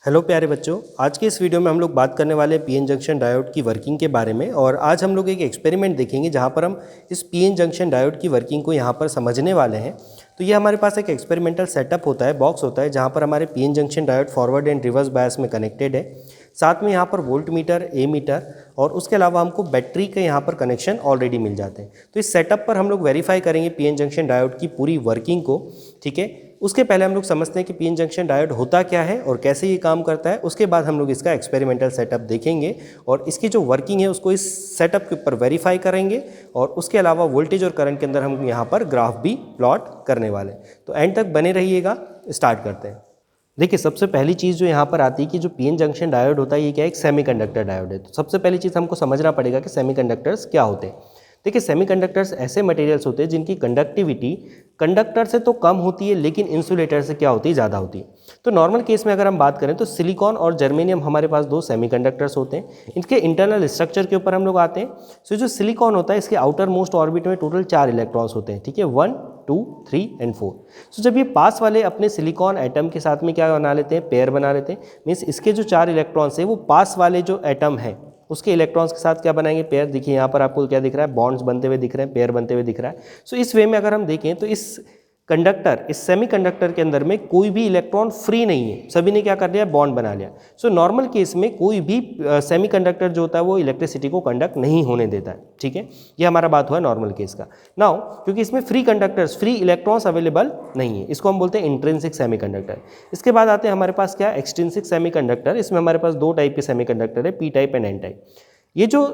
Hello प्यारे बच्चों, आज के इस वीडियो में हम लोग बात करने वाले हैं पीएन जंक्शन डायोड की वर्किंग के बारे में। और आज हम लोग एक एक्सपेरिमेंट देखेंगे जहां पर हम इस पीएन जंक्शन डायोड की वर्किंग को यहां पर समझने वाले हैं। तो ये हमारे पास एक एक्सपेरिमेंटल सेटअप होता है, बॉक्स होता है, जहां पर हमारे PN junction diode forward and reverse bias में कनेक्टेड है। साथ में यहाँ पर वोल्ट मीटर, ए मीटर और उसके अलावा हमको बैटरी के यहाँ पर कनेक्शन ऑलरेडी मिल जाते हैं। तो इस सेटअप पर हम लोग वेरीफाई करेंगे पीएन जंक्शन डायोड की पूरी वर्किंग को। ठीक है, उसके पहले हम लोग समझते हैं कि पीएन जंक्शन डायोड होता क्या है और कैसे ये काम करता है। उसके बाद हम लोग इसका एक्सपेरिमेंटल सेटअप देखेंगे और इसकी जो वर्किंग है उसको इस सेटअप के ऊपर वेरीफाई करेंगे। और उसके अलावा वोल्टेज और करंट के अंदर हम यहाँ पर ग्राफ भी प्लॉट करने वाले हैं। तो एंड तक बने रहिएगा, स्टार्ट करते हैं। देखिए, सबसे पहली चीज़ जो यहाँ पर आती है कि जो पीएन जंक्शन डायोड होता है ये क्या है, एक सेमीकंडक्टर डायोड है। तो सबसे पहली चीज़ हमको समझना पड़ेगा कि सेमीकंडक्टर्स क्या होते हैं। देखिए, सेमीकंडक्टर्स ऐसे मटेरियल्स होते हैं जिनकी कंडक्टिविटी कंडक्टर से तो कम होती है लेकिन इंसुलेटर से क्या होती है, ज़्यादा होती है। तो नॉर्मल केस में अगर हम बात करें तो सिलिकॉन और जर्मेनियम हमारे पास दो सेमीकंडक्टर्स होते हैं। इनके इंटरनल स्ट्रक्चर के ऊपर हम लोग आते हैं। सो जो सिलिकॉन होता है इसके आउटर मोस्ट ऑर्बिट में टोटल 4 इलेक्ट्रॉन्स होते हैं। ठीक है, 1, 2, 3 एंड 4। सो जब ये पास वाले अपने सिलिकॉन एटम के साथ में क्या बना लेते हैं, पेयर बना लेते हैं। मीन्स इसके जो 4 इलेक्ट्रॉन्स है वो पास वाले जो एटम है उसके इलेक्ट्रॉन्स के साथ क्या बनाएंगे, पेयर। देखिए यहाँ पर आपको क्या दिख रहा है, बॉन्ड्स बनते हुए दिख रहे हैं, पेयर बनते हुए दिख रहा है। सो इस वे में अगर हम देखें तो इस कंडक्टर, इस सेमीकंडक्टर के अंदर में कोई भी इलेक्ट्रॉन फ्री नहीं है, सभी ने क्या कर लिया, बॉन्ड बना लिया। सो नॉर्मल केस में कोई भी सेमीकंडक्टर जो होता है वो इलेक्ट्रिसिटी को कंडक्ट नहीं होने देता है। ठीक है, ये हमारा बात हुआ नॉर्मल केस का। नाउ क्योंकि इसमें free conductors, free electrons available नहीं है, इसको हम बोलते हैं इंट्रिंसिक सेमीकंडक्टर। इसके बाद आते हैं हमारे पास क्या, एक्सट्रिंसिक सेमीकंडक्टर। इसमें हमारे पास दो टाइप के सेमीकंडक्टर है, P type and N type. ये जो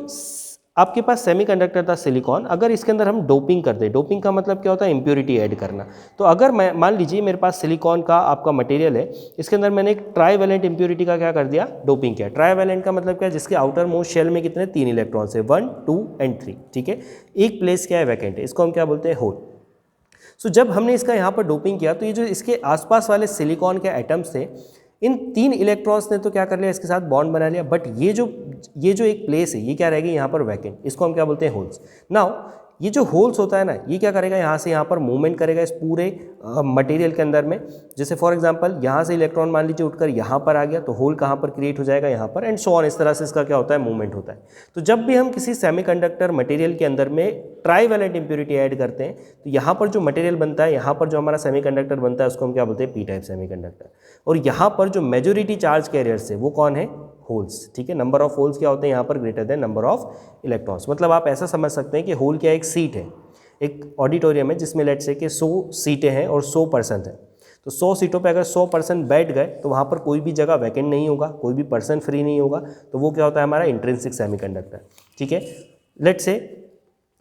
आपके पास सेमीकंडक्टर था सिलिकॉन, अगर इसके अंदर हम डोपिंग कर दें, डोपिंग का मतलब क्या होता है, इंप्योरिटी ऐड करना। तो अगर मैं मान लीजिए मेरे पास सिलिकॉन का आपका मटेरियल है, इसके अंदर मैंने एक ट्राईवैलेंट इंप्योरिटी का क्या कर दिया, डोपिंग किया। ट्राईवैलेंट का मतलब क्या है, जिसके आउटर मोस्ट शेल में कितने, 3 इलेक्ट्रॉन्स है, 1, 2 एंड 3। ठीक है, एक प्लेस क्या है, वैकेंट है, इसको हम क्या बोलते हैं, होल। सो जब हमने इसका यहाँ पर डोपिंग किया तो ये जो इसके आसपास वाले सिलिकॉन के एटम्स थे, इन 3 इलेक्ट्रॉन्स ने तो क्या कर लिया, इसके साथ बॉन्ड बना लिया। बट ये जो एक प्लेस है ये क्या रहेगी, यहाँ पर वैकेंट, इसको हम क्या बोलते हैं, होल्स। नाउ ये जो होल्स होता है ना, ये क्या करेगा, यहाँ से यहाँ पर मूवमेंट करेगा इस पूरे मटेरियल के अंदर में। जैसे फॉर एग्जांपल यहाँ से इलेक्ट्रॉन मान लीजिए उठकर यहाँ पर आ गया तो होल कहाँ पर क्रिएट हो जाएगा, यहाँ पर, एंड सो ऑन। इस तरह से इसका क्या होता है, मूवमेंट होता है। तो जब भी हम किसी सेमीकंडक्टर मटेरियल के अंदर में ट्राईवैलेंट इंप्योरिटी ऐड करते हैं तो यहाँ पर जो मटेरियल बनता है, यहाँ पर जो हमारा सेमीकंडक्टर बनता है उसको हम क्या बोलते हैं, पी टाइप सेमीकंडक्टर। और यहाँ पर जो मेजॉरिटी चार्ज कैरियर्स है वो कौन है, होल्स। ठीक है, नंबर ऑफ होल्स क्या होते हैं यहाँ पर, greater than number of electrons. मतलब आप ऐसा समझ सकते हैं कि होल क्या, एक सीट है, एक ऑडिटोरियम है जिसमें लेट्स से कि 100 सीटें हैं और 100 पर्सन हैं। तो 100 सीटों पे अगर 100 पर्सन बैठ गए तो वहाँ पर कोई भी जगह वैकेंट नहीं होगा, कोई भी पर्सन फ्री नहीं होगा। तो वो क्या होता है, हमारा इंट्रिंसिक सेमीकंडक्टर। ठीक है, लेट्स से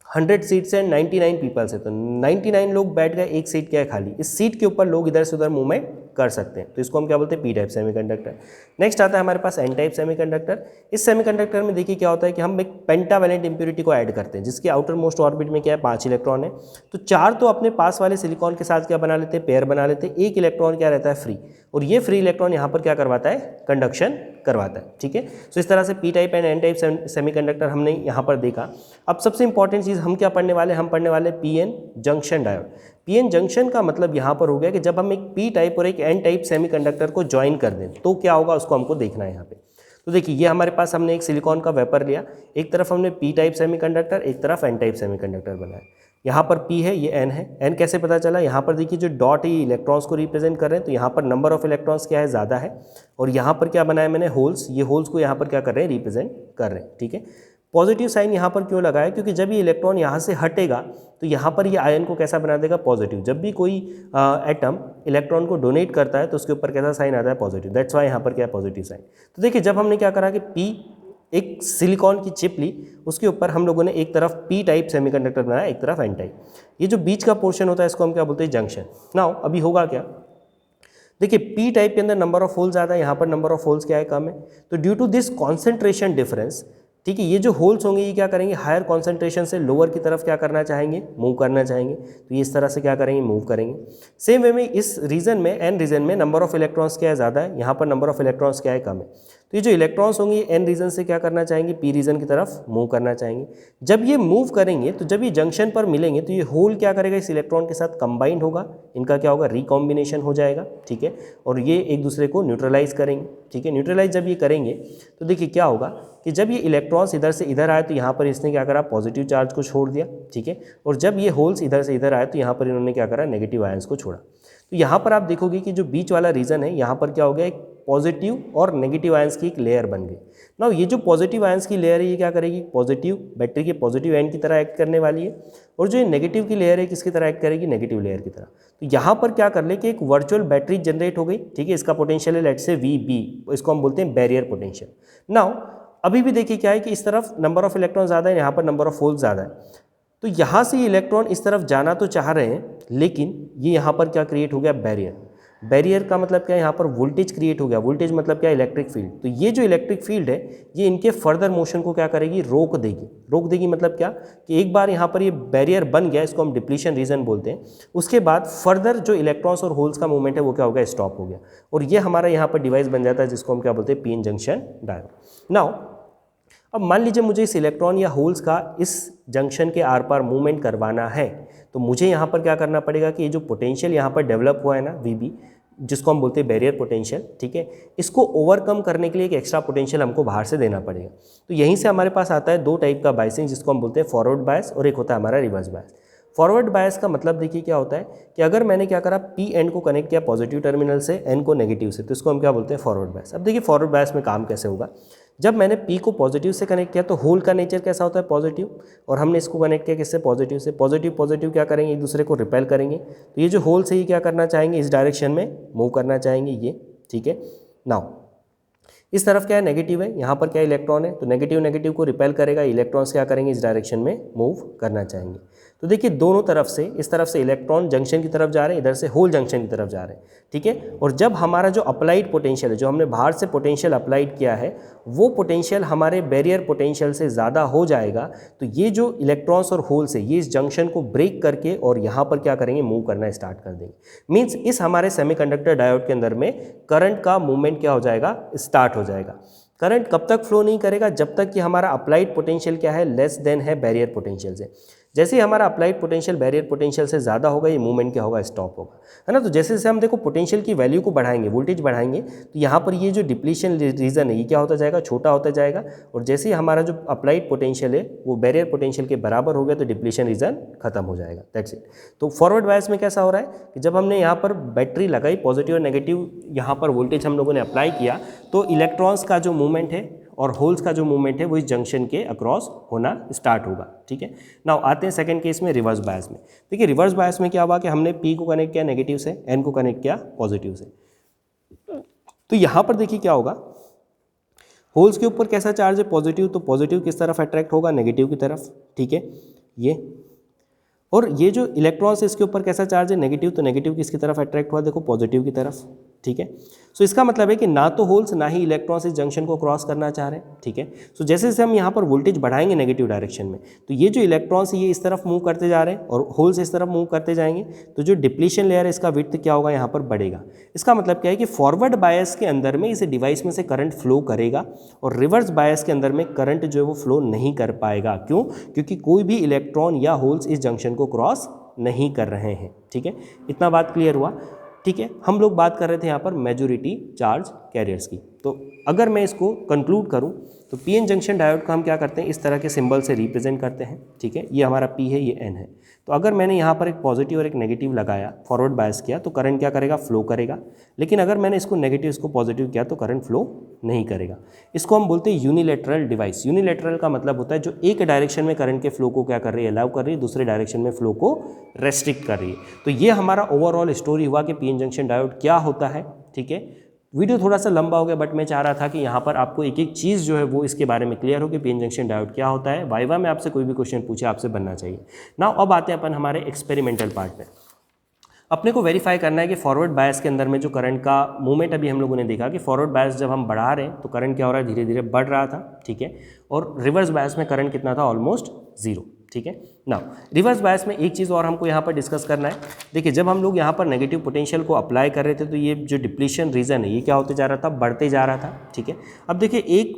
100 सीट्स हैं, 99 पीपल्स है, तो 99 लोग बैठ गए, एक सीट क्या है खाली। इस सीट के ऊपर लोग इधर से उधर मूवमेंट कर सकते हैं, तो इसको हम क्या बोलते हैं, पी टाइप सेमीकंडक्टर। नेक्स्ट आता है हमारे पास एन टाइप सेमीकंडक्टर। इस सेमीकंडक्टर में देखिए क्या होता है कि हम एक पेंटावैलेंट इंप्योरिटी को ऐड करते हैं, जिसके आउटर मोस्ट ऑर्बिट में क्या है, 5 इलेक्ट्रॉन है। तो 4 तो अपने पास वाले सिलिकॉन के साथ क्या बना लेते हैं, पेयर बना लेते हैं। एक इलेक्ट्रॉन क्या रहता है, फ्री, और ये फ्री इलेक्ट्रॉन यहाँ पर क्या करवाता है, कंडक्शन करवाता है। ठीक है, सो इस तरह से P type and N type semiconductor हमने यहाँ पर देखा। अब सबसे इंपॉर्टेंट चीज़ हम क्या पढ़ने वाले, हम पढ़ने वाले PN junction diode. PN junction का मतलब यहाँ पर हो गया कि जब हम एक पी टाइप और एक एन टाइप सेमीकंडक्टर को ज्वाइन कर दें तो क्या होगा, उसको हमको देखना है यहाँ पे। तो देखिए, ये हमारे पास हमने एक सिलिकॉन का वेपर लिया, एक तरफ हमने पी टाइप सेमीकंडक्टर, एक तरफ एन टाइप सेमीकंडक्टर बनाया। यहाँ पर P है, ये N है। N कैसे पता चला, यहाँ पर देखिए जो डॉट है इलेक्ट्रॉन्स को रिप्रेजेंट कर रहे हैं, तो यहाँ पर नंबर ऑफ इलेक्ट्रॉन्स क्या है, ज़्यादा है। और यहाँ पर क्या बनाया मैंने, होल्स। ये होल्स को यहाँ पर क्या कर रहे हैं, रिप्रेजेंट कर रहे हैं। ठीक है, पॉजिटिव साइन यहाँ पर क्यों लगाया, क्योंकि जब ये इलेक्ट्रॉन यहाँ से हटेगा तो यहाँ पर ये आयन को कैसा बना देगा, पॉजिटिव। जब भी कोई एटम इलेक्ट्रॉन को डोनेट करता है तो उसके ऊपर कैसा साइन आता है, पॉजिटिव। दैट्स वाई यहाँ पर क्या है, पॉजिटिव साइन। तो देखिए, जब हमने क्या करा कि P एक सिलिकॉन की चिप ली, उसके ऊपर हम लोगों ने एक तरफ पी टाइप सेमीकंडक्टर बनाया, एक तरफ एन टाइप। ये जो बीच का पोर्शन होता है इसको हम क्या बोलते हैं, जंक्शन। नाउ अभी होगा क्या, देखिए पी टाइप के अंदर नंबर ऑफ होल्स ज़्यादा है, यहाँ पर नंबर ऑफ होल्स क्या है, कम है। तो due to this concentration difference, ठीक है, ये जो होल्स होंगे ये क्या करेंगे, हायर कॉन्सेंट्रेशन से लोअर की तरफ क्या करना चाहेंगे, मूव करना चाहेंगे। तो ये इस तरह से क्या करेंगे, मूव करेंगे। सेम वे में इस रीजन में, एन रीजन में नंबर ऑफ इलेक्ट्रॉन्स क्या है, ज़्यादा है, यहाँ पर नंबर ऑफ इलेक्ट्रॉन्स क्या है, कम है। तो ये जो इलेक्ट्रॉन्स होंगे एन रीजन से क्या करना चाहेंगे, पी रीजन की तरफ मूव करना चाहेंगे। जब ये मूव करेंगे तो जब ये जंक्शन पर मिलेंगे तो ये होल क्या करेगा, इस इलेक्ट्रॉन के साथ कंबाइंड होगा, इनका क्या होगा, रिकॉम्बिनेशन हो जाएगा। ठीक है, और ये एक दूसरे को न्यूट्रलाइज करेंगे। ठीक है। न्यूट्रलाइज जब ये करेंगे तो देखिए क्या होगा कि जब ये इलेक्ट्रॉन्स इधर से इधर आए तो यहाँ पर इसने क्या करा, पॉजिटिव चार्ज को छोड़ दिया, ठीक है। और जब ये होल्स इधर से इधर आए तो यहाँ पर इन्होंने क्या करा, नेगेटिव आयंस को छोड़ा। तो यहाँ पर आप देखोगे कि जो बीच वाला रीजन है यहाँ पर क्या हो गया, एक पॉजिटिव और नेगेटिव आयंस की एक लेयर बन गई। नाउ ये जो पॉजिटिव आयंस की लेयर है ये क्या करेगी, पॉजिटिव बैटरी के पॉजिटिव एंड की तरह एक्ट करने वाली है, और जो ये नेगेटिव की लेयर है किसकी तरह एक्ट करेगी, नेगेटिव लेयर की तरह। तो यहाँ पर क्या कर ले कि एक वर्चुअल बैटरी जनरेट हो गई, ठीक है। इसका पोटेंशियल है लेट्स से VB, इसको हम बोलते हैं बैरियर पोटेंशियल। नाउ अभी भी देखिए क्या है कि इस तरफ नंबर ऑफ इलेक्ट्रॉन ज़्यादा है, यहाँ पर नंबर ऑफ होल्स ज़्यादा है। तो यहाँ से ये इलेक्ट्रॉन इस तरफ जाना तो चाह रहे हैं, लेकिन ये यहाँ पर क्या क्रिएट हो गया, बैरियर। बैरियर का मतलब क्या है, यहाँ पर वोल्टेज क्रिएट हो गया। वोल्टेज मतलब क्या, इलेक्ट्रिक फील्ड। तो ये जो इलेक्ट्रिक फील्ड है ये इनके फर्दर मोशन को क्या करेगी, रोक देगी। रोक देगी मतलब क्या कि एक बार यहाँ पर ये बैरियर बन गया, इसको हम डिप्लीशन रीजन बोलते हैं, उसके बाद फर्दर जो इलेक्ट्रॉन्स और होल्स का मूवमेंट है वो क्या हो गया, स्टॉप हो गया। और ये हमारा यहाँ पर डिवाइस बन जाता है जिसको हम क्या बोलते हैं, पीएन जंक्शन डायोड। नाउ अब मान लीजिए मुझे इस इलेक्ट्रॉन या होल्स का इस जंक्शन के आर पार मूवमेंट करवाना है, तो मुझे यहाँ पर क्या करना पड़ेगा कि ये जो पोटेंशियल यहाँ पर डेवलप हुआ है ना VB, जिसको हम बोलते हैं बैरियर पोटेंशियल, ठीक है, इसको ओवरकम करने के लिए एक एक्स्ट्रा पोटेंशियल हमको बाहर से देना पड़ेगा। तो यहीं से हमारे पास आता है दो टाइप का बायसिंग, जिसको हम बोलते हैं फॉरवर्ड बायस और एक होता है हमारा रिवर्स बायस। फॉरवर्ड बायस का मतलब देखिए क्या होता है कि अगर मैंने क्या करा, P एंड को कनेक्ट किया पॉजिटिव टर्मिनल से, N को नेगेटिव से, तो इसको हम क्या बोलते हैं, फॉरवर्ड बायस। अब देखिए फॉरवर्ड बायस में काम कैसे होगा, जब मैंने P को पॉजिटिव से कनेक्ट किया तो होल का नेचर कैसा होता है, पॉजिटिव, और हमने इसको कनेक्ट किया किससे, पॉजिटिव से। पॉजिटिव पॉजिटिव क्या करेंगे, एक दूसरे को रिपेल करेंगे। तो ये जो होल से ही क्या करना चाहेंगे, इस डायरेक्शन में मूव करना चाहेंगे ये, ठीक है। नाउ इस तरफ क्या है, नेगेटिव है, यहाँ पर क्या इलेक्ट्रॉन है, तो नेगेटिव नेगेटिव को रिपेल करेगा, इलेक्ट्रॉन्स क्या करेंगे, इस डायरेक्शन में मूव करना चाहेंगे। तो देखिए दोनों तरफ से, इस तरफ से इलेक्ट्रॉन जंक्शन की तरफ जा रहे हैं, इधर से होल जंक्शन की तरफ जा रहे हैं, ठीक है। और जब हमारा जो अप्लाइड पोटेंशियल है, जो हमने बाहर से पोटेंशियल अप्लाइड किया है, वो पोटेंशियल हमारे बैरियर पोटेंशियल से ज़्यादा हो जाएगा, तो ये जो इलेक्ट्रॉन्स और होल्स है ये इस जंक्शन को ब्रेक करके और यहाँ पर क्या करेंगे, मूव करना स्टार्ट कर देंगे। मीन्स इस हमारे सेमीकंडक्टर डायोड के अंदर में करंट का मूवमेंट क्या हो जाएगा, स्टार्ट हो जाएगा। करंट कब तक फ्लो नहीं करेगा, जब तक कि हमारा अप्लाइड पोटेंशियल क्या है, लेस देन है बैरियर पोटेंशियल से। जैसे ही हमारा अप्लाइड पोटेंशियल बैरियर पोटेंशियल से ज़्यादा होगा, ये मूवमेंट क्या होगा, स्टॉप होगा, है ना। तो जैसे जैसे हम देखो पोटेंशियल की वैल्यू को बढ़ाएंगे, वोल्टेज बढ़ाएंगे, तो यहाँ पर ये जो डिप्लीशन रीजन है ये क्या होता जाएगा, छोटा होता जाएगा। और जैसे ही हमारा जो अप्लाइड पोटेंशियल है वो बैरियर पोटेंशियल के बराबर हो गया तो डिप्लीशन रीजन खत्म हो जाएगा, दैट्स इट। तो फॉरवर्ड बायस में कैसा हो रहा है कि जब हमने यहाँ पर बैटरी लगाई, पॉजिटिव और नेगेटिव यहाँ पर वोल्टेज हम लोगों ने अप्लाई किया, तो इलेक्ट्रॉन्स का जो मूवमेंट है और होल्स का जो मूवमेंट है वो इस जंक्शन के अक्रॉस होना स्टार्ट होगा, ठीक है। नाउ आते हैं सेकंड केस में, रिवर्स बायस में। देखिए रिवर्स बायस में क्या हुआ कि हमने P को कनेक्ट किया नेगेटिव से, N को कनेक्ट किया पॉजिटिव से। तो यहाँ पर देखिए क्या होगा, होल्स के ऊपर कैसा चार्ज है, पॉजिटिव, तो पॉजिटिव किस तरफ अट्रैक्ट होगा, नेगेटिव की तरफ, ठीक है ये। और ये जो इलेक्ट्रॉन्स इसके ऊपर कैसा चार्ज है, नेगेटिव, तो नेगेटिव किसकी तरफ अट्रैक्ट हुआ, देखो पॉजिटिव की तरफ, ठीक है। सो इसका मतलब है कि ना तो होल्स ना ही इलेक्ट्रॉन्स इस जंक्शन को क्रॉस करना चाह रहे हैं, ठीक है। सो जैसे जैसे हम यहाँ पर वोल्टेज बढ़ाएंगे नेगेटिव डायरेक्शन में, तो ये जो इलेक्ट्रॉन्स ये इस तरफ मूव करते जा रहे हैं और होल्स इस तरफ मूव करते जाएंगे, तो जो डिप्लीशन लेयर है इसका विड्थ क्या होगा, यहाँ पर बढ़ेगा। इसका मतलब क्या है कि फॉरवर्ड बायस के अंदर में इस डिवाइस में से करंट फ्लो करेगा और रिवर्स बायस के अंदर में करंट जो है वो फ्लो नहीं कर पाएगा। क्यों, क्योंकि कोई भी इलेक्ट्रॉन या होल्स इस जंक्शन को क्रॉस नहीं कर रहे हैं, ठीक है। इतना बात क्लियर हुआ, ठीक है। हम लोग बात कर रहे थे यहाँ पर मेजॉरिटी चार्ज कैरियर्स की। तो अगर मैं इसको कंक्लूड करूँ तो पीएन जंक्शन डायोड को हम क्या करते हैं, इस तरह के सिंबल से रिप्रेजेंट करते हैं, ठीक है। ये हमारा P है, ये N है। तो अगर मैंने यहाँ पर एक पॉजिटिव और एक नेगेटिव लगाया, फॉरवर्ड बायस किया, तो करंट क्या करेगा, फ्लो करेगा। लेकिन अगर मैंने इसको नेगेटिव इसको पॉजिटिव किया तो करंट फ्लो नहीं करेगा। इसको हम बोलते हैं यूनिलैटरल डिवाइस। यूनिलैटरल का मतलब होता है जो एक डायरेक्शन में करंट के फ्लो को क्या कर रही है, अलाउ कर रही है, दूसरे डायरेक्शन में फ्लो को रेस्ट्रिक्ट कर रही है। तो ये हमारा ओवरऑल स्टोरी हुआ कि पीएन जंक्शन डायोड क्या होता है, ठीक है। वीडियो थोड़ा सा लंबा हो गया, बट मैं चाह रहा था कि यहाँ पर आपको एक एक चीज़ जो है वो इसके बारे में क्लियर हो कि पीएन जंक्शन डायोड क्या होता है। वाइवा में आपसे कोई भी क्वेश्चन पूछे आपसे बनना चाहिए। नाउ अब आते हैं अपन हमारे एक्सपेरिमेंटल पार्ट में। अपने को वेरीफाई करना है कि फॉरवर्ड बायस के अंदर में जो करंट का मूवमेंट अभी हम लोगों ने देखा कि फॉरवर्ड बायस जब हम बढ़ा रहे हैं तो करंट क्या हो रहा है, धीरे धीरे बढ़ रहा था, ठीक है। और रिवर्स बायस में करंट कितना था, ऑलमोस्ट जीरो, ठीक है। नाउ रिवर्स बायस में एक चीज़ और हमको यहाँ पर डिस्कस करना है। देखिए जब हम लोग यहाँ पर नेगेटिव पोटेंशियल को अप्लाई कर रहे थे तो ये जो डिप्लीशन रीजन है ये क्या होते जा रहा था, बढ़ते जा रहा था, ठीक है। अब देखिए एक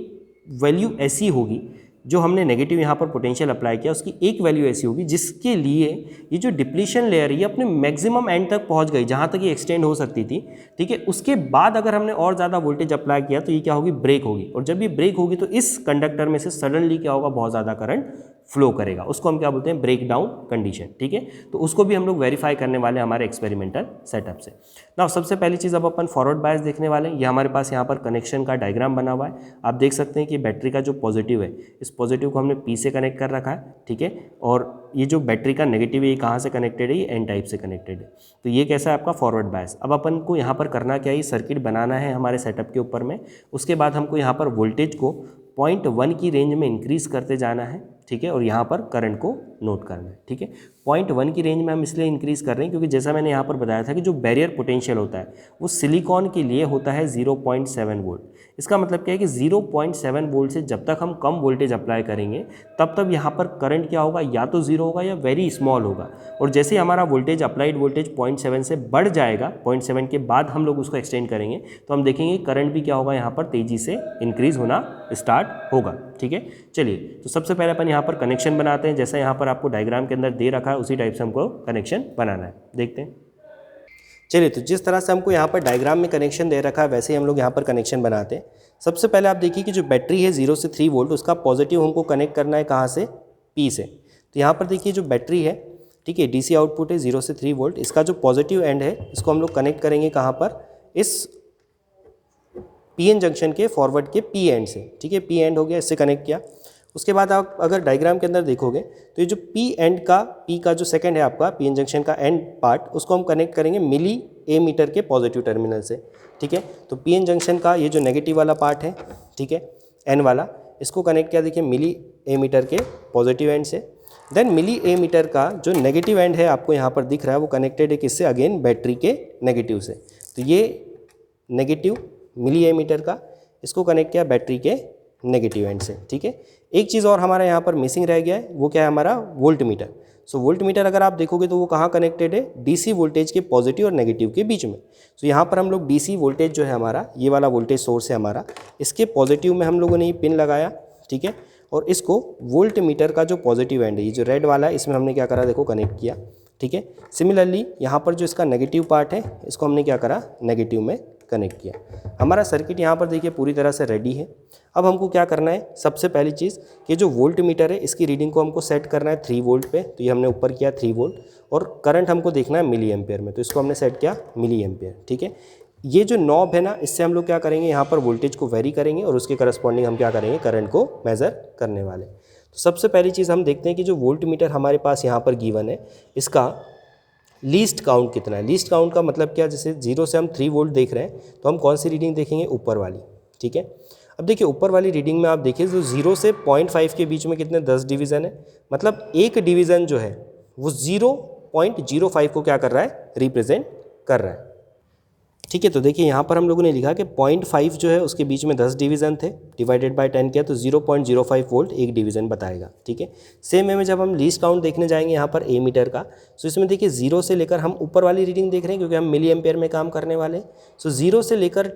वैल्यू ऐसी होगी जो हमने नेगेटिव यहाँ पर पोटेंशियल अप्लाई किया उसकी एक वैल्यू ऐसी होगी जिसके लिए ये जो डिप्लीशन लेयर ये अपने मैक्सिमम एंड तक पहुँच गई, जहाँ तक ये एक्सटेंड हो सकती थी, ठीक है। उसके बाद अगर हमने और ज़्यादा वोल्टेज अप्लाई किया तो ये क्या होगी, ब्रेक होगी, और जब ये ब्रेक होगी तो इस कंडक्टर में से सडनली क्या होगा, बहुत ज़्यादा करंट फ्लो करेगा। उसको हम क्या बोलते हैं, ब्रेक डाउन कंडीशन, ठीक है। तो उसको भी हम लोग वेरीफाई करने वाले हैं हमारे एक्सपेरिमेंटल सेटअप से। नाउ सबसे पहली चीज़ अब अपन फॉरवर्ड बायस देखने वाले हैं। ये हमारे पास यहाँ पर कनेक्शन का डायग्राम बना हुआ है। आप देख सकते हैं कि बैटरी का जो पॉजिटिव है, इस पॉजिटिव को हमने पी से कनेक्ट कर रखा है, ठीक है। और ये जो बैटरी का नेगेटिव है ये कहाँ से कनेक्टेड है, ये एन टाइप से कनेक्टेड है। तो ये कैसा है आपका फॉरवर्ड बायस। अब अपन को यहाँ पर करना क्या है, ये सर्किट बनाना है हमारे सेटअप के ऊपर में। उसके बाद हमको यहाँ पर वोल्टेज को 0.1 की रेंज में इंक्रीज़ करते जाना है, ठीक है, और यहाँ पर करंट को नोट करना है, ठीक है। 0.1 की रेंज में हम इसलिए इंक्रीज़ कर रहे हैं क्योंकि जैसा मैंने यहाँ पर बताया था कि जो बैरियर पोटेंशियल होता है वो सिलिकॉन के लिए होता है 0.7 वोल्ट। इसका मतलब क्या है कि 0.7 वोल्ट से जब तक हम कम वोल्टेज अप्लाई करेंगे तब यहाँ पर करंट क्या होगा, या तो ज़ीरो होगा या वेरी स्मॉल होगा। और जैसे हमारा वोल्टेज अप्लाइड वोल्टेज 0.7 से बढ़ जाएगा, 0.7 के बाद हम लोग उसको एक्सटेंड करेंगे तो हम देखेंगे करंट भी क्या होगा, यहाँ पर तेज़ी से इंक्रीज़ होना स्टार्ट होगा, ठीक है। चलिए, तो सबसे पहले अपन यहाँ पर कनेक्शन बनाते हैं। जैसा यहाँ पर आपको डायग्राम के अंदर दे रखा है उसी टाइप से हमको कनेक्शन बनाना है, देखते हैं। चलिए, तो जिस तरह से हमको यहाँ पर डायग्राम में कनेक्शन दे रखा है वैसे ही हम लोग यहाँ पर कनेक्शन बनाते हैं। सबसे पहले आप देखिए कि जो बैटरी है 0 से 3 वोल्ट, उसका पॉजिटिव हमको कनेक्ट करना है कहाँ से, पी से। तो यहाँ पर देखिए जो बैटरी है, ठीक है, डीसी आउटपुट है 0 से 3 वोल्ट, इसका जो पॉजिटिव एंड है इसको हम लोग कनेक्ट करेंगे कहाँ पर, इस पीएन जंक्शन के फॉरवर्ड के पी एंड से, ठीक है। पी एंड हो गया, इससे कनेक्ट किया। उसके बाद आप अगर डायग्राम के अंदर देखोगे तो ये जो पी एंड का, पी का जो सेकंड है आपका पीएन जंक्शन का एंड पार्ट, उसको हम कनेक्ट करेंगे मिली ए मीटर के पॉजिटिव टर्मिनल से, ठीक है। तो पीएन जंक्शन का ये जो नेगेटिव वाला पार्ट है, ठीक है, एन वाला, इसको कनेक्ट किया देखिए मिली ए मीटर के पॉजिटिव एंड से। देन मिली ए मीटर का जो नेगेटिव एंड है आपको यहाँ पर दिख रहा है वो कनेक्टेड है किससे, अगेन बैटरी के नेगेटिव से। तो ये नेगेटिव मिली ए मीटर का, इसको कनेक्ट किया बैटरी के नेगेटिव एंड से, ठीक है। एक चीज़ और हमारा यहाँ पर मिसिंग रह गया है, वो क्या है, हमारा वोल्ट मीटर। सो वोल्ट मीटर अगर आप देखोगे तो वो कहाँ कनेक्टेड है, डीसी वोल्टेज के पॉजिटिव और नेगेटिव के बीच में। सो यहाँ पर हम लोग डीसी वोल्टेज जो है हमारा, ये वाला वोल्टेज सोर्स है हमारा, इसके पॉजिटिव में हम लोगों ने ये पिन लगाया, ठीक है। और इसको वोल्ट मीटर का जो पॉजिटिव एंड है, ये जो रेड वाला है, इसमें हमने क्या करा, देखो कनेक्ट किया, ठीक है। सिमिलरली यहाँ पर जो इसका नेगेटिव पार्ट है इसको हमने क्या करा, नेगेटिव में कनेक्ट किया। हमारा सर्किट यहाँ पर देखिए पूरी तरह से रेडी है। अब हमको क्या करना है, सबसे पहली चीज़ कि जो वोल्ट मीटर है इसकी रीडिंग को हमको सेट करना है 3 वोल्ट पे। तो ये हमने ऊपर किया 3 वोल्ट, और करंट हमको देखना है मिली एम्पेयर में, तो इसको हमने सेट किया मिली एम्पेयर, ठीक है। ये जो नॉब है ना, इससे हम लोग क्या करेंगे, यहाँ पर वोल्टेज को वेरी करेंगे और उसके करस्पॉन्डिंग हम क्या करेंगे, करंट को मेज़र करने वाले। तो सबसे पहली चीज़ हम देखते हैं कि जो वोल्ट मीटर हमारे पास यहाँ पर गिवन है, इसका लीस्ट काउंट कितना है। लीस्ट काउंट का मतलब क्या, जैसे 0 से हम 3 वोल्ट देख रहे हैं तो हम कौन सी रीडिंग देखेंगे, ऊपर वाली, ठीक है। अब देखिए ऊपर वाली रीडिंग में आप देखिए जो 0 से 0.5 के बीच में कितने 10 डिवीज़न है, मतलब एक डिवीज़न जो है वो 0.05 को क्या कर रहा है, रिप्रेजेंट कर रहा है, ठीक है। तो देखिए यहाँ पर हम लोगों ने लिखा कि 0.5 जो है उसके बीच में 10 डिवीज़न थे, डिवाइडेड बाय 10 किया तो 0.05 वोल्ट एक डिवीज़न बताएगा, ठीक है। सेम वे में जब हम लीस्ट काउंट देखने जाएंगे यहाँ पर ए मीटर का, सो इसमें देखिए 0 से लेकर, हम ऊपर वाली रीडिंग देख रहे हैं क्योंकि हम मिली एम्पेयर में काम करने वाले हैं। सो 0 से लेकर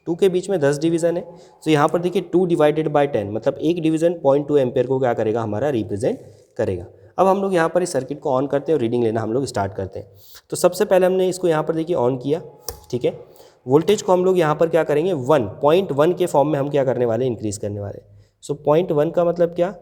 2 के बीच में 10 डिवीज़न है। तो यहाँ पर देखिए 2 डिवाइडेड बाय 10, मतलब एक डिवीज़न 0.2 एम्पेयर को क्या करेगा, हमारा रिप्रेजेंट करेगा। अब हम लोग यहाँ पर इस सर्किट को ऑन करते हैं और रीडिंग लेना हम लोग स्टार्ट करते हैं। तो सबसे पहले हमने इसको यहाँ पर देखिए ऑन किया, ठीक है। वोल्टेज को हम लोग यहाँ पर क्या करेंगे, 1.1 के फॉर्म में हम क्या करने वाले, इंक्रीज़ करने वाले। सो 0.1 का मतलब क्या,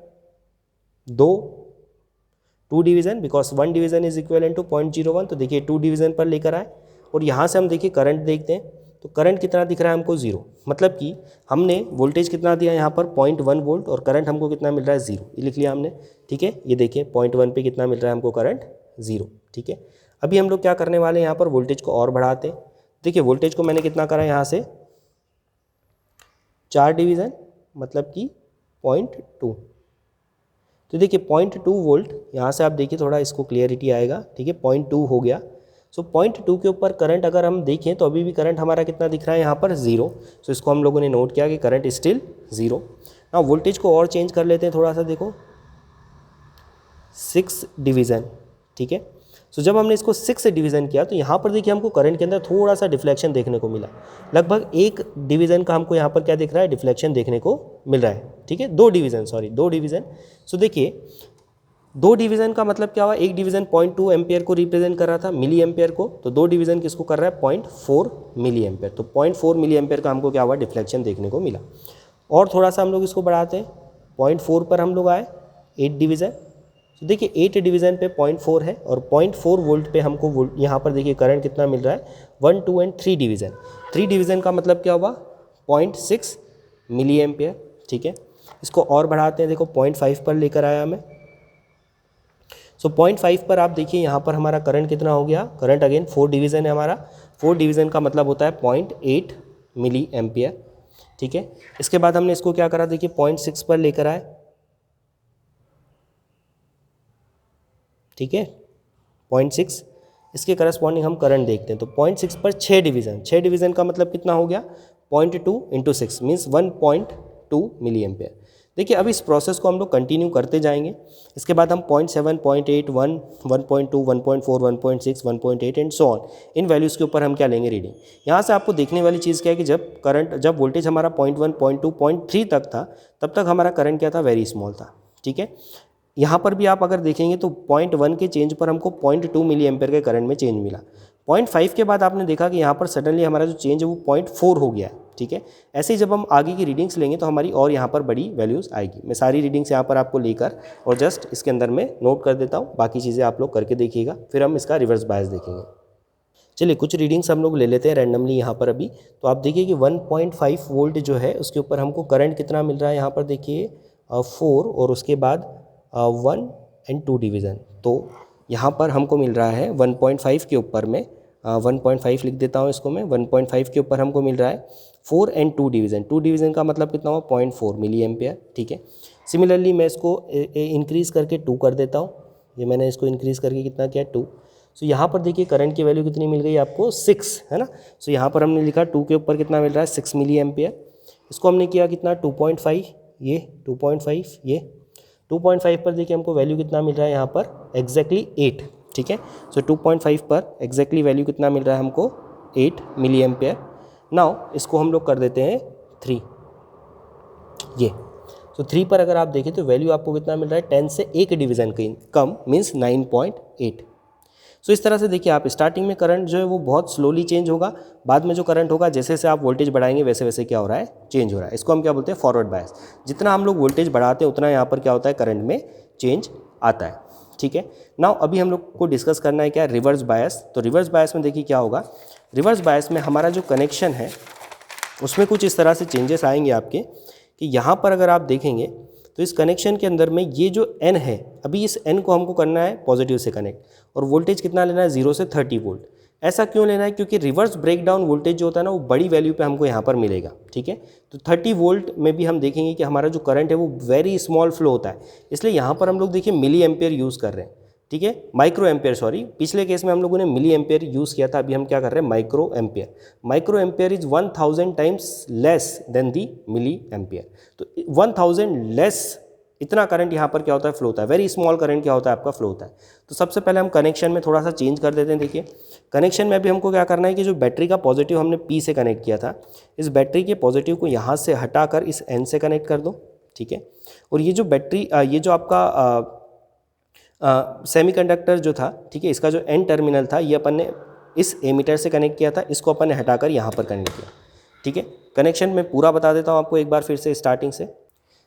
2 division, because 1 division is equal to 0.01। तो देखिए 2 डिवीज़न पर लेकर आए, और यहाँ से हम देखिए करंट देखते हैं। तो करंट कितना दिख रहा है हमको, 0, मतलब कि हमने वोल्टेज कितना दिया यहाँ पर 0.1 वोल्ट, और करंट हमको कितना मिल रहा है, 0, ये लिख लिया हमने, ठीक है। ये देखिए 0.1 पे कितना मिल रहा है हमको करंट, 0, ठीक है। अभी हम लोग क्या करने वाले हैं, यहाँ पर वोल्टेज को और बढ़ाते हैं। देखिए वोल्टेज को मैंने कितना करा यहाँ से, 4 डिवीज़न, मतलब कि 0.2। तो देखिए 0.2 वोल्ट, यहाँ से आप देखिए थोड़ा इसको क्लियरिटी आएगा, ठीक है। 0.2 हो गया। सो 0.2 के ऊपर करंट अगर हम देखें तो अभी भी करंट हमारा कितना दिख रहा है यहाँ पर, 0। सो इसको हम लोगों ने नोट किया कि करंट स्टिल 0। ना वोल्टेज को और चेंज कर लेते हैं थोड़ा सा, देखो 6 डिवीज़न, ठीक है। सो जब हमने इसको 6 से डिवीज़न किया तो यहाँ पर देखिए हमको करंट के अंदर थोड़ा सा डिफ्लेक्शन देखने को मिला, लगभग 1 डिवीज़न का हमको यहाँ पर क्या दिख रहा है, डिफ्लेक्शन देखने को मिल रहा है। ठीक है, 2 डिवीज़न। सो देखिए 2 डिवीज़न का मतलब क्या हुआ, एक डिवीज़न 0.2 एम्पियर को रिप्रेजेंट कर रहा था, मिली एम्पियर को, तो 2 डिवीज़न किसको कर रहा है, 0.4 मिली एम्पियर। तो 0.4 मिली एम्पियर का हमको क्या हुआ, डिफ्लेक्शन देखने को मिला। और थोड़ा सा हम लोग इसको बढ़ाते हैं, 0.4 पर हम लोग आए, 8 डिवीज़न। तो देखिए 8 डिवीज़न पे 0.4 है और 0.4 वोल्ट पे हमको यहाँ पर देखिए करंट कितना मिल रहा है, 1, 2 एंड 3 डिवीज़न। 3 डिवीज़न का मतलब क्या हुआ, 0.6 मिली एम्पियर। ठीक है, इसको और बढ़ाते हैं, देखो 0.5 पर लेकर आया मैं। सो 0.5 पर आप देखिए यहाँ पर हमारा करंट कितना हो गया, करंट अगेन 4 डिवीज़न है हमारा, 4 डिवीज़न का मतलब होता है 0.8 मिली एम्पियर। ठीक है, इसके बाद हमने इसको क्या करा, देखिए 0.6 पर लेकर आए। ठीक है, 0.6 इसके करस्पॉन्डिंग हम करंट देखते हैं। तो 0.6 पर 6 डिवीज़न का मतलब कितना हो गया, 0.2 इंटू 6 मीन्स 1.2 मिली एम्पियर। देखिए अब इस प्रोसेस को हम लोग कंटिन्यू करते जाएंगे। इसके बाद हम 0.7, 0.8, 1, 1.2, 1.4, 1.6, 1.8 and so on, in values के ऊपर हम क्या लेंगे, रीडिंग। यहाँ से आपको देखने वाली चीज़ क्या है कि जब वोल्टेज हमारा 0.1, 0.2, 0.3 तक था, तब तक हमारा करंट क्या था, वेरी स्मॉल था। ठीक है, यहाँ पर भी आप अगर देखेंगे तो 0.1 के चेंज पर हमको 0.2 मिली एम्पियर के करंट में चेंज मिला। 0.5 के बाद आपने देखा कि यहाँ पर सडनली हमारा जो चेंज है वो 0.4 हो गया है। ठीक है, ऐसे ही जब हम आगे की रीडिंग्स लेंगे तो हमारी और यहाँ पर बड़ी वैल्यूज़ आएगी। मैं सारी रीडिंग्स यहाँ पर आपको लेकर और जस्ट इसके अंदर में नोट कर देता हूँ, बाकी चीज़ें आप लोग करके देखिएगा, फिर हम इसका रिवर्स बायस देखेंगे। चलिए कुछ रीडिंग्स हम लोग ले लेते हैं रैंडमली यहाँ पर अभी। तो आप देखिए कि 1.5 वोल्ट जो है उसके ऊपर हमको करंट कितना मिल रहा है, यहाँ पर देखिए 4 और उसके बाद 1 एंड 2 डिवीज़न। तो यहाँ पर हमको मिल रहा है 1.5 के ऊपर में 1.5 लिख देता हूँ इसको मैं, 1.5 के ऊपर हमको मिल रहा है 4 एंड 2 डिवीज़न। 2 डिवीज़न का मतलब कितना हुआ, 0.4 मिली एम्पियर। ठीक है, सिमिलरली मैं इसको इंक्रीज़ करके 2 कर देता हूँ। ये मैंने इसको इंक्रीज़ करके कितना किया, 2। सो यहाँ पर देखिए करंट की वैल्यू कितनी मिल गई आपको, 6, है ना। सो यहाँ पर हमने लिखा 2 के ऊपर कितना मिल रहा है, 6 मिली एम्पियर। इसको हमने किया कितना, 2.5, ये 2.5, ये 2.5 पर देखिए हमको वैल्यू कितना मिल रहा है यहाँ पर, एग्जैक्टली 8। ठीक है, सो 2.5 पर एग्जैक्टली वैल्यू कितना मिल रहा है हमको, 8 मिली एम्पियर। नाउ इसको हम लोग कर देते हैं 3, ये। सो 3 पर अगर आप देखें तो वैल्यू आपको कितना मिल रहा है, 10 से 1 डिवीज़न कम मीन्स 9.8। सो इस तरह से देखिए आप स्टार्टिंग में करंट जो है वो बहुत स्लोली चेंज होगा, बाद में जो करंट होगा जैसे जैसे आप वोल्टेज बढ़ाएंगे वैसे वैसे क्या हो रहा है, चेंज हो रहा है। इसको हम क्या बोलते हैं, फॉरवर्ड बायस। जितना हम लोग वोल्टेज बढ़ाते हैं उतना यहाँ पर क्या होता है, करंट में चेंज आता है। ठीक है, नाउ अभी हम लोग को डिस्कस करना है क्या, रिवर्स बायस। तो रिवर्स बायस में देखिए क्या होगा, रिवर्स बायस में हमारा जो कनेक्शन है उसमें कुछ इस तरह से चेंजेस आएंगे आपके, कि यहाँ पर अगर आप देखेंगे तो इस कनेक्शन के अंदर में ये जो N है, अभी इस N को हमको करना है पॉजिटिव से कनेक्ट, और वोल्टेज कितना लेना है, 0 से 30 वोल्ट। ऐसा क्यों लेना है, क्योंकि रिवर्स ब्रेकडाउन वोल्टेज जो होता है ना वो बड़ी वैल्यू पे हमको यहाँ पर मिलेगा। ठीक है, तो 30 वोल्ट में भी हम देखेंगे कि हमारा जो करंट है वो वेरी स्मॉल फ्लो होता है, इसलिए यहाँ पर हम लोग देखिए मिली एम्पियर यूज़ कर रहे हैं। ठीक है, माइक्रो एम्पियर, सॉरी, पिछले केस में हम लोगों ने मिली एम्पियर यूज़ किया था, अभी हम क्या कर रहे हैं, micro ampere. Micro ampere is 1000 times less than the milli ampere. तो 1000 लेस इतना करंट यहाँ पर क्या होता है, फ्लो होता है, वेरी स्मॉल करंट क्या होता है आपका, फ्लो होता है। तो सबसे पहले हम कनेक्शन में थोड़ा सा चेंज कर देते हैं। देखिए कनेक्शन में अभी हमको क्या करना है कि जो बैटरी का पॉजिटिव हमने P से कनेक्ट किया था, इस बैटरी के पॉजिटिव को यहाँ से हटाकर इस N से कनेक्ट कर दो। ठीक है, और ये जो बैटरी ये जो आपका सेमीकंडक्टर जो था, ठीक है, इसका जो N टर्मिनल था ये अपन ने इस एमीटर से कनेक्ट किया था, इसको अपन ने हटाकर यहाँ पर कनेक्ट किया। ठीक है, कनेक्शन में पूरा बता देता हूँ आपको एक बार फिर से स्टार्टिंग से।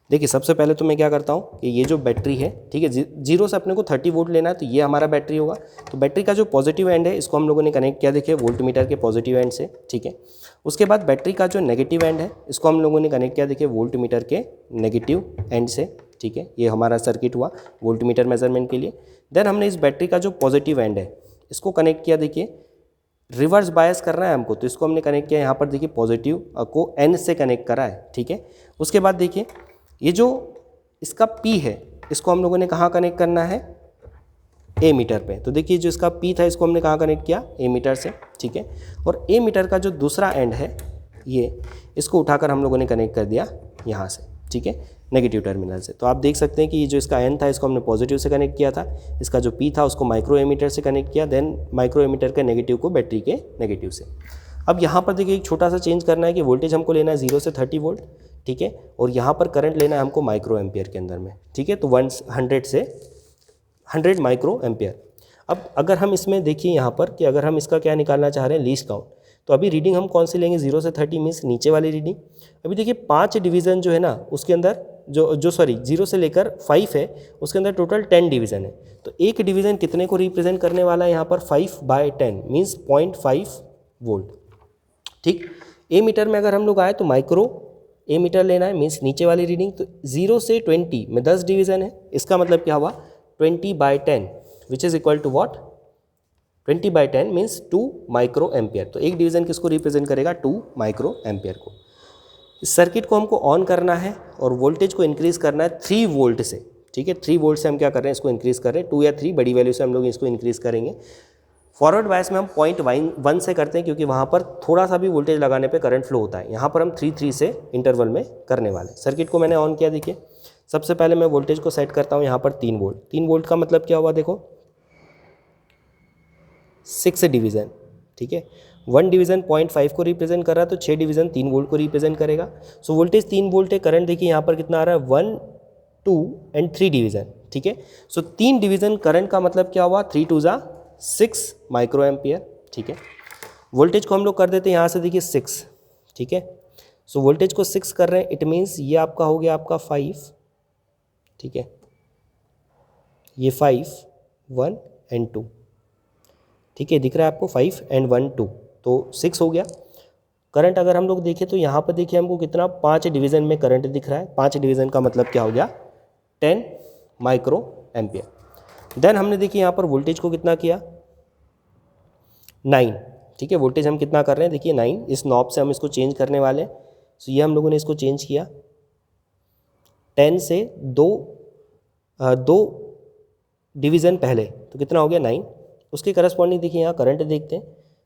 देखिए सबसे पहले तो मैं क्या करता हूँ कि ये जो बैटरी है, ठीक है, 0 से अपने को 30 वोल्ट लेना है, तो ये हमारा बैटरी होगा। तो बैटरी का जो पॉजिटिव एंड है इसको हम लोगों ने कनेक्ट किया, देखिए वोल्ट मीटर के पॉजिटिव एंड से। ठीक है, उसके बाद बैटरी का जो नेगेटिव एंड है इसको हम लोगों ने कनेक्ट किया, देखिए वोल्ट मीटर के नेगेटिव एंड से। ठीक है, ये हमारा सर्किट हुआ वोल्ट मीटर मेजरमेंट के लिए। देन हमने इस बैटरी का जो पॉजिटिव एंड है इसको कनेक्ट किया, देखिए रिवर्स बायस करना है हमको, तो इसको हमने कनेक्ट किया यहाँ पर, देखिए पॉजिटिव को N से कनेक्ट करा है। ठीक है, उसके बाद देखिए ये जो इसका P है इसको हम लोगों ने कहाँ कनेक्ट करना है, ए मीटर पे। तो देखिए जो इसका P था इसको हमने कहाँ कनेक्ट किया, ए मीटर से। ठीक है, और ए मीटर का जो दूसरा एंड है ये, इसको उठाकर हम लोगों ने कनेक्ट कर दिया यहाँ से। ठीक है, नेगेटिव टर्मिनल से। तो आप देख सकते हैं कि ये जो इसका एन था इसको हमने पॉजिटिव से कनेक्ट किया था, इसका जो पी था उसको माइक्रो एमीटर से कनेक्ट किया, देन माइक्रो एमीटर के नेगेटिव को बैटरी के नेगेटिव से। अब यहाँ पर देखिए एक छोटा सा चेंज करना है कि वोल्टेज हमको लेना है 0 से 30 वोल्ट, ठीक है, और यहाँ पर करंट लेना है हमको माइक्रो एम्पियर के अंदर में, ठीक है, तो 100 से 100 माइक्रो एम्पियर। अब अगर हम इसमें देखिए यहाँ पर कि अगर हम इसका क्या निकालना चाह रहे हैं, लीस्ट काउंट, तो अभी रीडिंग हम कौन सी लेंगे, 0 से 30 मीन्स नीचे वाली रीडिंग। अभी देखिए 5 डिवीज़न जो है ना उसके अंदर जो 0 से लेकर 5 है उसके अंदर टोटल 10 डिवीज़न है। तो एक डिवीज़न कितने को रिप्रेजेंट करने वाला है यहाँ पर, 5/10 मीन्स 0.5 वोल्ट, ठीक। ए मीटर में अगर हम लोग आए तो माइक्रो ए मीटर लेना है, मीन्स नीचे वाली रीडिंग। तो 0 से 20 में 10 डिवीज़न है, इसका मतलब क्या हुआ, 20/10 which is equal to what, 20/10 means 2 micro ampere. तो एक डिवीज़न किसको रिप्रेजेंट करेगा, 2 माइक्रो एम्पियर को। इस सर्किट को हमको ऑन करना है और वोल्टेज को इंक्रीज़ करना है 3 वोल्ट से, ठीक है। 3 वोल्ट से हम क्या कर रहे हैं, इसको इंक्रीज़ कर रहे हैं, 2 या 3 बड़ी वैल्यू से हम लोग इसको इंक्रीज़ करेंगे। फॉरवर्ड बायस में हम 0.1 से करते हैं क्योंकि वहाँ पर थोड़ा सा भी वोल्टेज लगाने पे करंट फ्लो होता है। यहाँ पर हम 3 से इंटरवल में करने वाले। सर्किट को मैंने ऑन किया, देखिए सबसे पहले मैं वोल्टेज को सेट करता हूँ यहाँ पर 3 वोल्ट। 3 वोल्ट का मतलब क्या हुआ, देखो 6 डिवीज़न, ठीक है। 1 डिवीज़न 0.5 को रिप्रेजेंट कर रहा है, तो 6 डिवीज़न 3 वोल्ट को रिप्रेजेंट करेगा। सो वोल्टेज 3 वोल्ट है, करंट देखिए यहाँ पर कितना आ रहा है, 1, 2 एंड 3 डिवीज़न, ठीक है। सो 3 डिवीज़न करंट का मतलब क्या हुआ, 3 2 जा 6 माइक्रो एम्पियर, ठीक है। वोल्टेज को हम लोग कर देते हैं यहाँ से, देखिए 6, ठीक है। सो वोल्टेज को 6 कर रहे हैं, इट मीन्स ये आपका हो गया आपका 5, ठीक है, ये 5, 1 एंड 2, ठीक है, दिख रहा है आपको 5 एंड 1 2, तो 6 हो गया। करंट अगर हम लोग देखें तो यहाँ पर देखिए हमको कितना, 5 डिवीज़न में करंट दिख रहा है। 5 डिवीज़न का मतलब क्या हो गया, 10 माइक्रो एम्पियर। देन हमने देखिए यहाँ पर वोल्टेज को कितना किया, 9, ठीक है। वोल्टेज हम कितना कर रहे हैं, देखिए 9, इस नॉब से हम इसको चेंज करने वाले हैं। सो ये हम लोगों ने इसको चेंज किया 10 से 2 डिवीज़न पहले, तो कितना हो गया 9। उसके करस्पॉन्डिंग देखिए यहाँ करंट देखते हैं।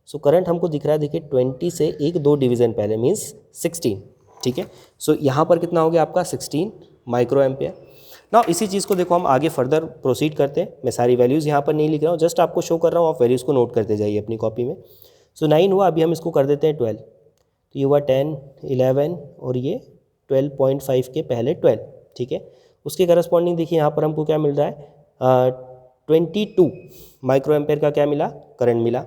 सो करंट हमको दिख रहा है, देखिए 20 से 1-2 डिवीज़न पहले मीन्स 16, ठीक है। सो यहाँ पर कितना हो गया आपका 16 माइक्रो एम्पियर। ना इसी चीज़ को देखो हम आगे फर्दर प्रोसीड करते हैं। मैं सारी वैल्यूज़ यहाँ पर नहीं लिख रहा हूँ, जस्ट आपको शो कर रहा हूँ, आप वैल्यूज़ को नोट करते जाइए अपनी कॉपी में। सो 9 हुआ, अभी हम इसको कर देते हैं 12, तो ये हुआ 10, 11 और ये 12.5 के पहले 12, ठीक है। उसके करस्पॉन्डिंग देखिए यहाँ पर हमको क्या मिल रहा है, 22 माइक्रो एम्पेयर का क्या मिला, करंट मिला।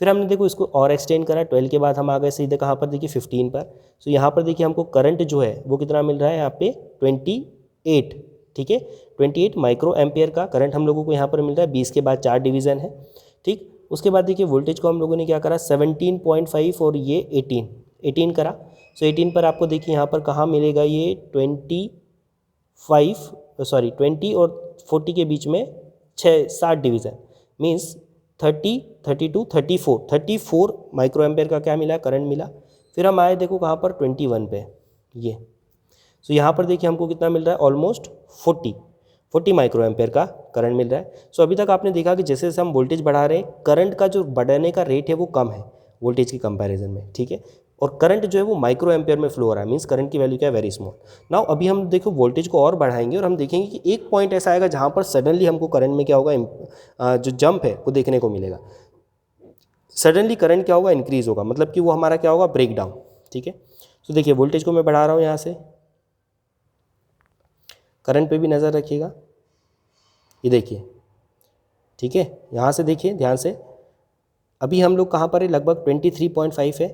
फिर हमने देखो इसको और एक्सटेंड करा, 12 के बाद हम आ गए सीधे कहाँ पर, देखिए 15 पर। सो यहाँ पर देखिए हमको करंट जो है वो कितना मिल रहा है यहाँ पे, 28, ठीक है, 28 माइक्रो एम्पेयर का करंट हम लोगों को यहाँ पर मिल रहा है। 20 के बाद 4 डिवीज़न है, ठीक। उसके बाद देखिए वोल्टेज को हम लोगों ने क्या करा, 17.5 और ये 18 करा। सो 18 पर आपको देखिए यहाँ पर कहाँ मिलेगा, ये 20 और 40 के बीच में 7 डिवीज़न मीन्स 30, 32, 34 माइक्रो एम्पेयर का क्या मिला, करंट मिला। फिर हम आए देखो कहाँ पर, 21 पे ये। सो यहाँ पर देखिए हमको कितना मिल रहा है, ऑलमोस्ट 40 माइक्रो एम्पेयर का करंट मिल रहा है। सो अभी तक आपने देखा कि जैसे जैसे हम वोल्टेज बढ़ा रहे हैं, करंट का जो बढ़ने का रेट है वो कम है वोल्टेज की कंपैरिजन में, ठीक है। और करंट जो है वो माइक्रो एम्पेयर में फ्लो हो रहा है, मीन्स करंट की वैल्यू क्या है, वेरी स्मॉल। नाउ अभी हम देखो वोल्टेज को और बढ़ाएंगे और हम देखेंगे कि एक पॉइंट ऐसा आएगा जहाँ पर सडनली हमको करंट में क्या होगा, जो जंप है वो देखने को मिलेगा। सडनली करंट क्या होगा, इंक्रीज़ होगा, मतलब कि वो हमारा क्या होगा, ब्रेक डाउन, ठीक है। तो देखिए वोल्टेज को मैं बढ़ा रहा हूँ यहाँ से, करंट पे भी नज़र रखिएगा, ये देखिए, ठीक है। यहाँ से देखिए ध्यान से, अभी हम लोग कहाँ पर है, लगभग 23.5 है।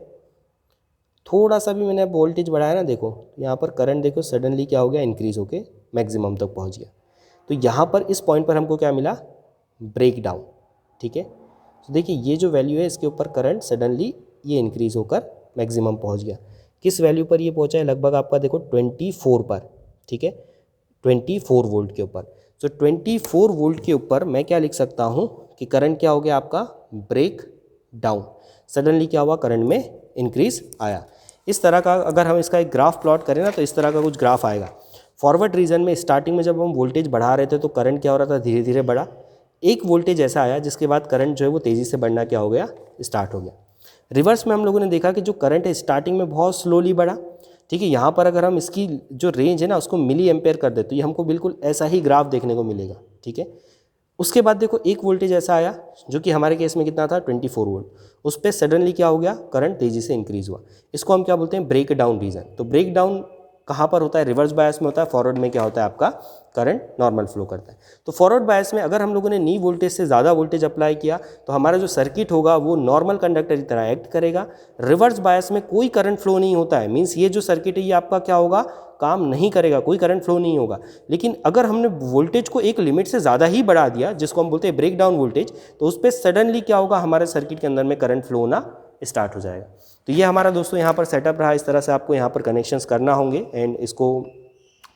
थोड़ा सा भी मैंने वोल्टेज बढ़ाया ना, देखो यहाँ पर करंट देखो सडनली क्या हो गया, इंक्रीज़ होके मैक्सिमम तक पहुँच गया। तो यहाँ पर इस पॉइंट पर हमको क्या मिला, ब्रेक डाउन, ठीक है। तो देखिए ये जो वैल्यू है इसके ऊपर करंट सडनली ये इंक्रीज़ होकर मैक्सिमम पहुँच गया। किस वैल्यू पर ये पहुँचा है, लगभग आपका देखो 24 पर, ठीक है, 24 वोल्ट के ऊपर। तो 24 वोल्ट के ऊपर मैं क्या लिख सकता हूँ कि करंट क्या हो गया आपका, ब्रेक डाउन, सडनली क्या हुआ, करंट में इंक्रीज़ आया। इस तरह का अगर हम इसका एक ग्राफ प्लॉट करें ना, तो इस तरह का कुछ ग्राफ आएगा। फॉरवर्ड रीजन में स्टार्टिंग में जब हम वोल्टेज बढ़ा रहे थे तो करंट क्या हो रहा था, धीरे धीरे बढ़ा। एक वोल्टेज ऐसा आया जिसके बाद करंट जो है वो तेज़ी से बढ़ना क्या हो गया, स्टार्ट हो गया। रिवर्स में हम लोगों ने देखा कि जो करंट है स्टार्टिंग में बहुत स्लोली बढ़ा, ठीक है। यहाँ पर अगर हम इसकी जो रेंज है ना उसको मिली एम्पेयर कर दे तो ये हमको बिल्कुल ऐसा ही ग्राफ देखने को मिलेगा। ठीक है। उसके बाद देखो एक वोल्टेज ऐसा आया जो कि हमारे केस में कितना था 24 वोल्ट, उस पर सडनली क्या हो गया, करंट तेज़ी से इंक्रीज हुआ। इसको हम क्या बोलते हैं, ब्रेक डाउन रीजन। तो ब्रेक डाउन कहाँ पर होता है, रिवर्स बायस में होता है। फॉरवर्ड में क्या होता है, आपका करंट नॉर्मल फ्लो करता है। तो फॉरवर्ड बायस में अगर हम लोगों ने नी वोल्टेज से ज़्यादा वोल्टेज अप्लाई किया तो हमारा जो सर्किट होगा वो नॉर्मल कंडक्टर की तरह एक्ट करेगा। रिवर्स बायस में कोई करंट फ्लो नहीं होता है, मीन्स ये जो सर्किट है ये आपका क्या होगा, काम नहीं करेगा, कोई करंट फ्लो नहीं होगा। लेकिन अगर हमने वोल्टेज को एक लिमिट से ज़्यादा ही बढ़ा दिया, जिसको हम बोलते हैं ब्रेक डाउन वोल्टेज, तो उस पर सडनली क्या होगा, हमारे सर्किट के अंदर में करंट फ्लो होना स्टार्ट हो जाएगा। तो ये हमारा दोस्तों यहाँ पर सेटअप रहा। इस तरह से आपको यहाँ पर कनेक्शंस करना होंगे एंड इसको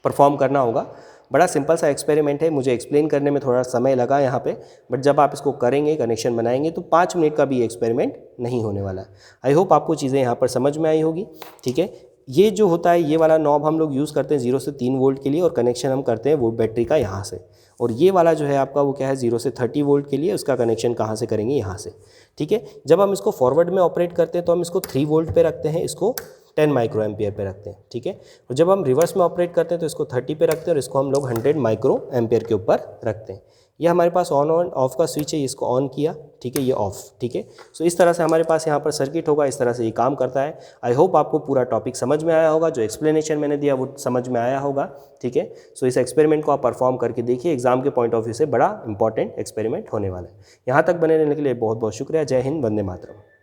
परफॉर्म करना होगा। बड़ा सिंपल सा एक्सपेरिमेंट है, मुझे एक्सप्लेन करने में थोड़ा समय लगा यहाँ पे, बट जब आप इसको करेंगे, कनेक्शन बनाएंगे, तो 5 मिनट का भी एक्सपेरिमेंट नहीं होने वाला है। आई होप आपको चीज़ें यहाँ पर समझ में आई होगी। ठीक है। ये जो होता है, ये वाला नॉब हम लोग यूज़ करते हैं 0 से 3 वोल्ट के लिए, और कनेक्शन हम करते हैं वो बैटरी का यहाँ से। और ये वाला जो है आपका वो क्या है, 0 से 30 वोल्ट के लिए, उसका कनेक्शन कहाँ से करेंगे, यहाँ से। ठीक है। जब हम इसको फॉरवर्ड में ऑपरेट करते हैं तो हम इसको 3 वोल्ट पे रखते हैं, इसको 10 माइक्रो एम्पियर पे रखते हैं। ठीक है। और जब हम रिवर्स में ऑपरेट करते हैं तो इसको 30 पे रखते हैं और इसको हम लोग 100 माइक्रो एम्पियर के ऊपर रखते हैं। ये हमारे पास ऑन ऑफ का स्विच है, इसको ऑन किया, ठीक है, ये ऑफ। ठीक है। सो इस तरह से हमारे पास यहाँ पर सर्किट होगा, इस तरह से ये काम करता है। आई होप आपको पूरा टॉपिक समझ में आया होगा, जो एक्सप्लेनेशन मैंने दिया वो समझ में आया होगा। ठीक है। सो इस एक्सपेरिमेंट को आप परफॉर्म करके देखिए, एग्जाम के पॉइंट ऑफ व्यू से बड़ा इंपॉर्टेंट एक्सपेरिमेंट होने वाला है। यहाँ तक बने रहने के लिए बहुत बहुत शुक्रिया। जय हिंद, वंदे मातरम।